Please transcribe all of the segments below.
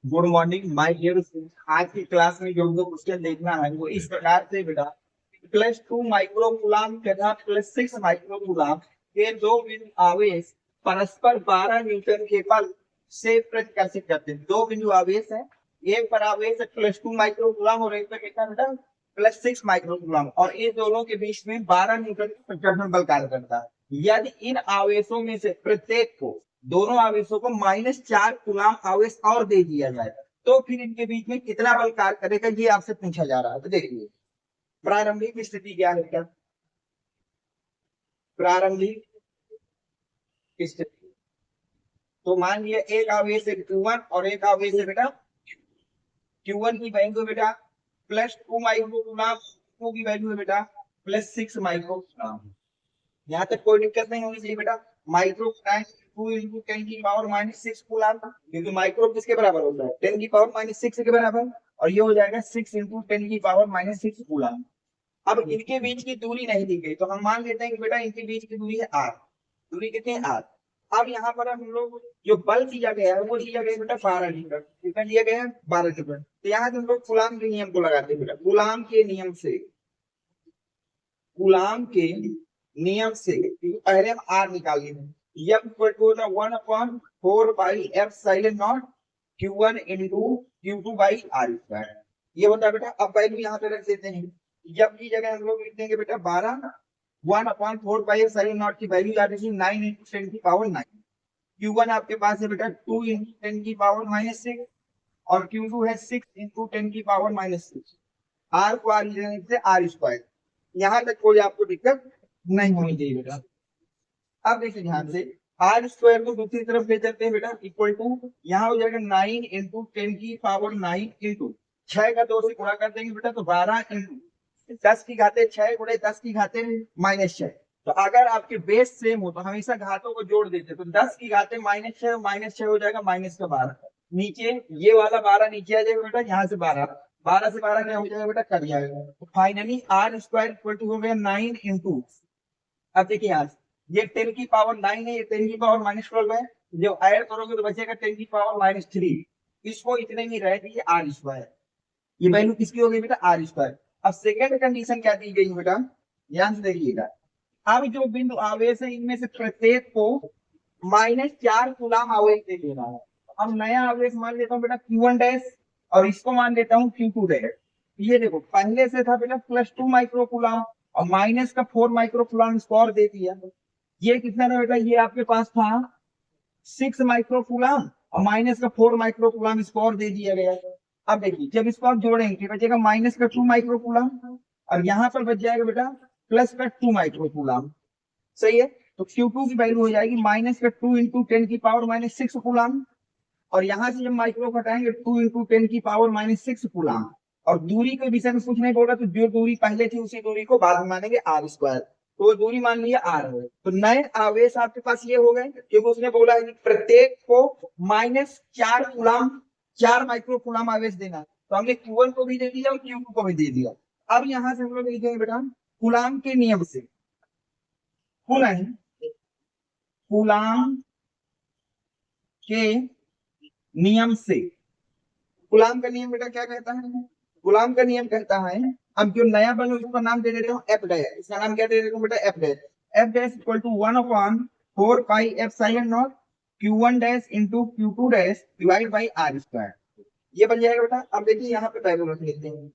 Good morning my dear student. आज की class में जो हमको क्वेश्चन देखना है वो इस प्रकार से बेटा, +2 माइक्रोकूलाम तथा +6 माइक्रोकूलाम के दो बिंदु आवेश परस्पर 12 न्यूटन के बल से प्रतिकर्षित करते हैं। दो बिंदु आवेश है, एक पर आवेश है +2 माइक्रोकूलाम और एक पर कितना बेटा +6 माइक्रोकूलाम, और इन दोनों के बीच में 12 न्यूटन का प्रतिकर्षण बल कार्य करता है। यदि इन आवेशों में से प्रत्येक को, दोनों आवेशों को -4 कूलाम आवेश और दे दिया जाए तो फिर इनके बीच में कितना बल कार्य करेगा, ये आपसे पूछा जा रहा है। तो देखिए प्रारंभिक स्थिति क्या है बेटा, प्रारंभिक स्थिति। तो मान लिया एक आवेश है Q1 और एक आवेश है बेटा Q1 की वैल्यू बेटा +2 माइक्रोकूलाम, Q की वैल्यू है बेटा +6 माइक्रोकूलाम। यहाँ तक कोई दिक्कत नहीं होनी चाहिए बेटा। माइक्रो टू इंटू 10⁻⁻6 कूलाम, क्योंकि माइक्रो किसके बराबर होता है 10⁻⁻6 के बराबर, और ये हो जाएगा 6 इंटू 10⁻⁻6 कूलाम। अब इनके बीच की दूरी नहीं दी गई तो हम मान लेते हैं कि बेटा इनके बीच की दूरी है r। दूरी कितनी है r। अब यहाँ पर हम लोग जो बल दिया गया है वो दिया गया है बेटा 12 न्यूटन। कितना दिया गया है 12 न्यूटन। तो यहाँ से हम लोग कूलाम के नियम को लगाते हैं बेटा। कूलाम के नियम से, कूलाम के नियम से पहले हम आर निकाल लेंगे। F इक्वल टू होता है 1/4 pi epsilon not Q1 into Q2 by r square. ये होता है बेटा। अब वैल्यू यहाँ पे रख देते हैं। F की जगह हम लोग लिख देंगे बेटा 12, 1/4 पाई एप्सिलॉन नॉट की वैल्यू याद रखिए 9 इंटू 10 की पावर 9। Q1 आपके पास है बेटा 2 इंटू 10 की पावर -6, और Q2 है 6 इंटू 10 की पावर -6। आर को आर लेने से आर स्क्वायर। यहाँ तक कोई आपको दिक्कत नहीं होनी चाहिए बेटा। अब देखिए ध्यान से, आर स्क्वायर को दूसरी तरफ ले चलते हैं बेटा। इक्वल टू यहाँ हो जाएगा 9 इंटू 10 की पावर 9 इंटू 6 का 2 से गुणा कर देंगे बेटा तो 12 इंटू 10 की घाते 6 गुणे 10 की घाते -6। तो अगर आपके बेस सेम हो तो हमेशा घातों को जोड़ देते, तो 10 की घाते -6, -6 हो जाएगा -12। नीचे ये वाला 12 नीचे आ जाएगा बेटा, यहाँ से 12, 12 से 12 क्या हो जाएगा बेटा कट जाएगा। तो finally r square equal to हो गया 9 इंटू, अब देखिए यहाँ ये 10 की पावर 9 है, ये 10 की पावर -12 है। जो ऐड करोगे तो बचेगा 10 की पावर -3। इसको इतने में रह दिए आर स्क्वायर। ये वैल्यू किसकी हो गई बेटा आर स्क्वायर। अब सेकेंड कंडीशन क्या दी गई बेटा, ध्यान से देखिएगा। अब जो बिंदु आवेश है इनमें से प्रत्येक को -4 कूलाम आवेश दे देना है। अब नया आवेश मान लेता हूँ बेटा Q1 डैश, और इसको मान लेता हूँ Q2 डैश। ये देखो पहले से था बेटा +2 माइक्रो कूलाम और माइनस का 4 माइक्रो कूलाम स्कोर दे दिया। ये कितना था बेटा, ये आपके पास था 6 माइक्रो कूलाम और माइनस का 4 माइक्रो कूलाम स्कोर दे दिया गया। अब देखिए जब इसको आप जोड़ेंगे बचेगा -2 माइक्रो कूलाम, और यहाँ पर बच जाएगा बेटा +2 माइक्रो कूलाम। सही है। तो Q2 की वैल्यू हो जाएगी -2 इंटू 10 की पावर -6 कूलाम, और यहां से जब माइक्रो घटाएंगे 2 इंटू 10 की पावर -6 कूलाम। और दूरी के विषय में कुछ नहीं बोला, तो जो दूरी पहले थी उसी दूरी को बाद में मानेंगे आर स्क्वायर। तो वो दूरी मान लिया आर है। तो नए आवेश आपके पास ये हो गए, क्योंकि उसने बोला है कि प्रत्येक को -4 कूलाम, 4 माइक्रो कूलाम आवेश देना। तो हमने Q1 को भी दे दिया और Q2 को भी दे दिया। अब यहां से हम लोग लिखेंगे बेटा कूलाम के नियम से, कूलाम कूलाम के नियम से। गुलाम का नियम बेटा क्या कहता है, गुलाम का नियम कहता है, अब जो नया बल है उसका नाम दे देते हो एफ डैश। इसका नाम क्या दे देते हो बेटा f dash. F dash equal to 1/4 pi epsilon not Q1 dash into Q2 dash divide by r square. ये बन जाएगा बेटा। अब देखिए यहाँ पे वैल्यू रख लेते हैं।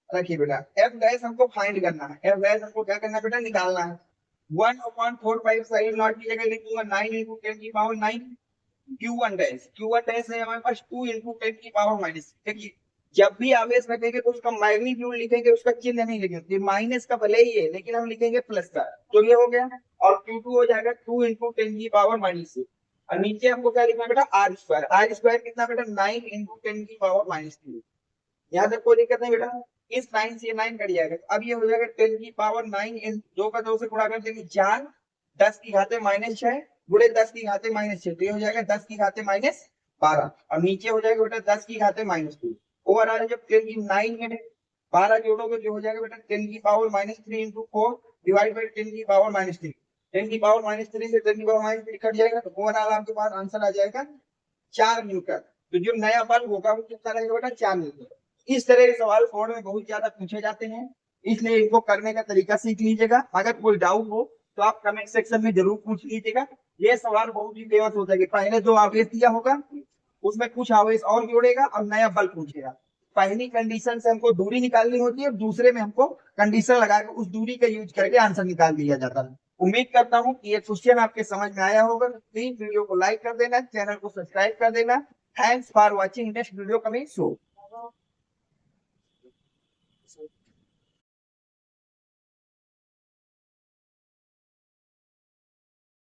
रखिए बेटा एफ डैश हमको फाइंड करना है, एफ डैश हमको क्या करना है बेटा निकालना है। 1/4 पाई एप्सिलॉन नॉट की जगह लिखूंगा 9 इंटू 10 की power 9। Q1 dash, Q1 dash है हमारे पास 2 इंटू 10 की पावर माइनस। देखिए जब भी आवेश रखेंगे तो उसका मैग्नीट्यूड लिखेंगे, उसका चिन्ह नहीं लिखेंगे। माइनस का भले ही है लेकिन हम लिखेंगे प्लस का। तो ये हो गया, और Q2 हो जाएगा 2 इंटू 10 की पावर -6। और नीचे हमको क्या लिखना बेटा आर स्क्वायर। आर स्क्वायर कितना बेटा 9 इंटू 10 की पावर -3। यहाँ तक कोई दिक्कत नहीं बेटा। इस 9 से 9 कट जाएगा। अब ये हो जाएगा 10 की पावर 9 2 का 2 से गुणा कर देंगे 4, 10 की घाते -6 गुणे 10 की घाते -6, तो ये हो जाएगा 10 की घाते -12, और नीचे हो जाएगा बेटा 10 की घाते -2। ओवरऑल जब 10 की 9 में 12 जोड़ोगे जो हो जाएगा बेटा 10 की पावर -3 इंटू 4 डिवाइड बाई 10 की पावर -3। 10⁻³ से 10⁻³ कट जाएगा तो ओवरऑल आपके पास आंसर आ जाएगा 4 न्यूटन। तो जो नया बल्ब होगा वो कितना रहेगा बेटा, 4 न्यूटन। इस तरह के सवाल बोर्ड में बहुत ज्यादा पूछे जाते हैं, इसलिए इनको करने का तरीका सीख लीजिएगा। अगर कोई डाउट हो तो आप कमेंट सेक्शन में जरूर पूछ लीजिएगा। ये सवाल बहुत ही फेमस होता है कि पहले जो आवेश दिया होगा उसमें कुछ आवेश और जोड़ेगा और नया बल्ब पूछेगा। पहली कंडीशन से हमको दूरी निकालनी होती है और दूसरे में हमको कंडीशन लगाकर उस दूरी का यूज करके आंसर निकाल दिया जाता है। उम्मीद करता हूँ कि ये क्वेश्चन आपके समझ में आया होगा। प्लीज वीडियो को लाइक कर देना, चैनल को सब्सक्राइब कर देना। Thanks for watching, next video coming soon.